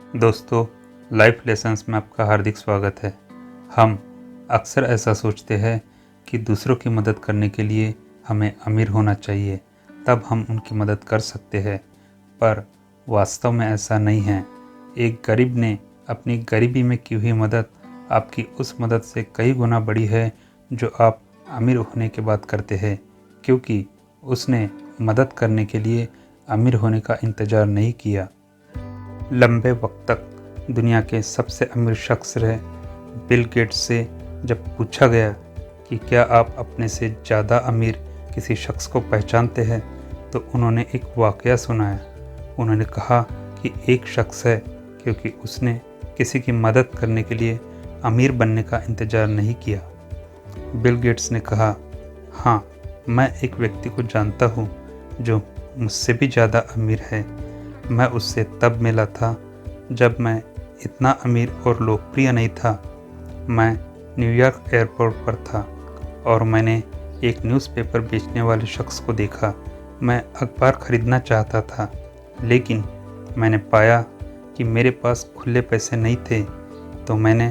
दोस्तों, life lessons में आपका हार्दिक स्वागत है। हम अक्सर ऐसा सोचते हैं कि दूसरों की मदद करने के लिए हमें अमीर होना चाहिए, तब हम उनकी मदद कर सकते हैं, पर वास्तव में ऐसा नहीं है। एक गरीब ने अपनी गरीबी में की हुई मदद आपकी उस मदद से कई गुना बड़ी है जो आप अमीर होने के बाद करते हैं, क्योंकि उसने मदद करने के लिए अमीर होने का इंतज़ार नहीं किया। लंबे वक्त तक दुनिया के सबसे अमीर शख्स रहे बिल गेट्स से जब पूछा गया कि क्या आप अपने से ज़्यादा अमीर किसी शख्स को पहचानते हैं, तो उन्होंने एक वाक़या सुनाया। उन्होंने कहा कि एक शख्स है क्योंकि उसने किसी की मदद करने के लिए अमीर बनने का इंतज़ार नहीं किया। बिल गेट्स ने कहा, हाँ, मैं एक व्यक्ति को जानता हूँ जो मुझसे भी ज़्यादा अमीर है। मैं उससे तब मिला था जब मैं इतना अमीर और लोकप्रिय नहीं था। मैं न्यूयॉर्क एयरपोर्ट पर था और मैंने एक न्यूज़पेपर बेचने वाले शख्स को देखा। मैं अखबार खरीदना चाहता था, लेकिन मैंने पाया कि मेरे पास खुले पैसे नहीं थे, तो मैंने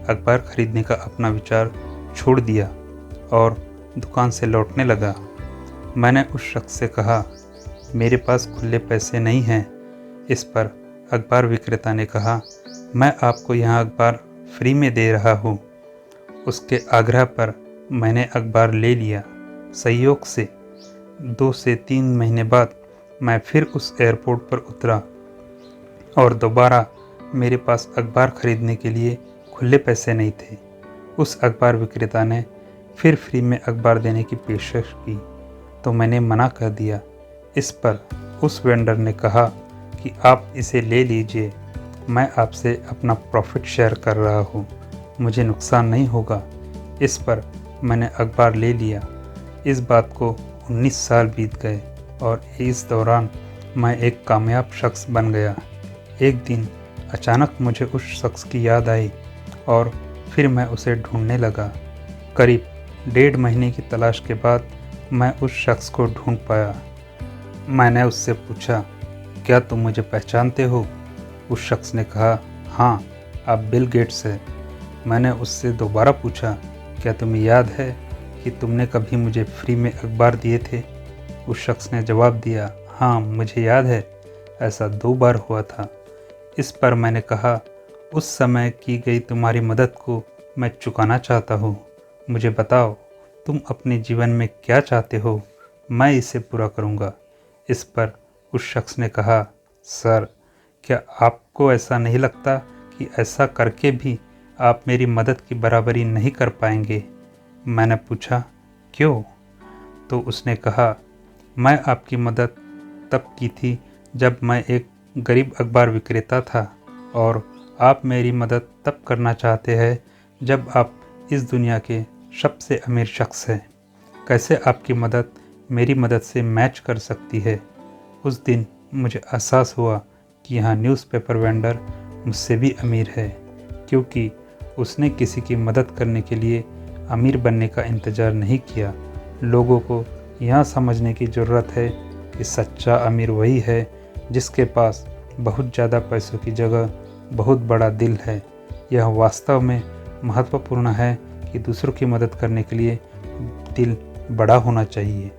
अखबार खरीदने का अपना विचार छोड़ दिया और दुकान से लौटने लगा। मैंने उस शख्स से कहा, मेरे पास खुले पैसे नहीं हैं। इस पर अखबार विक्रेता ने कहा, मैं आपको यहाँ अखबार फ्री में दे रहा हूँ। उसके आग्रह पर मैंने अखबार ले लिया। संयोग से 2 से 3 महीने बाद मैं फिर उस एयरपोर्ट पर उतरा और दोबारा मेरे पास अखबार खरीदने के लिए खुले पैसे नहीं थे। उस अखबार विक्रेता ने फिर फ्री में अखबार देने की पेशकश की, तो मैंने मना कर दिया। इस पर उस वेंडर ने कहा कि आप इसे ले लीजिए, मैं आपसे अपना प्रॉफिट शेयर कर रहा हूँ, मुझे नुकसान नहीं होगा। इस पर मैंने अखबार ले लिया। इस बात को 19 साल बीत गए और इस दौरान मैं एक कामयाब शख्स बन गया। एक दिन अचानक मुझे उस शख्स की याद आई और फिर मैं उसे ढूंढने लगा। करीब 1.5 महीने की तलाश के बाद मैं उस शख्स को ढूंढ पाया। मैंने उससे पूछा, क्या तुम मुझे पहचानते हो? उस शख्स ने कहा, हाँ, आप बिल गेट्स हैं। मैंने उससे दोबारा पूछा, क्या तुम्हें याद है कि तुमने कभी मुझे फ्री में अखबार दिए थे? उस शख्स ने जवाब दिया, हाँ, मुझे याद है, ऐसा 2 बार हुआ था। इस पर मैंने कहा, उस समय की गई तुम्हारी मदद को मैं चुकाना चाहता हूँ। मुझे बताओ, तुम अपने जीवन में क्या चाहते हो? मैं इसे पूरा करूँगा। इस पर उस शख्स ने कहा, सर, क्या आपको ऐसा नहीं लगता कि ऐसा करके भी आप मेरी मदद की बराबरी नहीं कर पाएंगे? मैंने पूछा, क्यों? तो उसने कहा, मैं आपकी मदद तब की थी जब मैं एक गरीब अखबार विक्रेता था, और आप मेरी मदद तब करना चाहते हैं जब आप इस दुनिया के सबसे अमीर शख्स हैं। कैसे आपकी मदद मेरी मदद से मैच कर सकती है? उस दिन मुझे एहसास हुआ कि यहाँ न्यूज़पेपर वेंडर मुझसे भी अमीर है, क्योंकि उसने किसी की मदद करने के लिए अमीर बनने का इंतज़ार नहीं किया। लोगों को यह समझने की ज़रूरत है कि सच्चा अमीर वही है जिसके पास बहुत ज़्यादा पैसों की जगह बहुत बड़ा दिल है। यह वास्तव में महत्वपूर्ण है कि दूसरों की मदद करने के लिए दिल बड़ा होना चाहिए।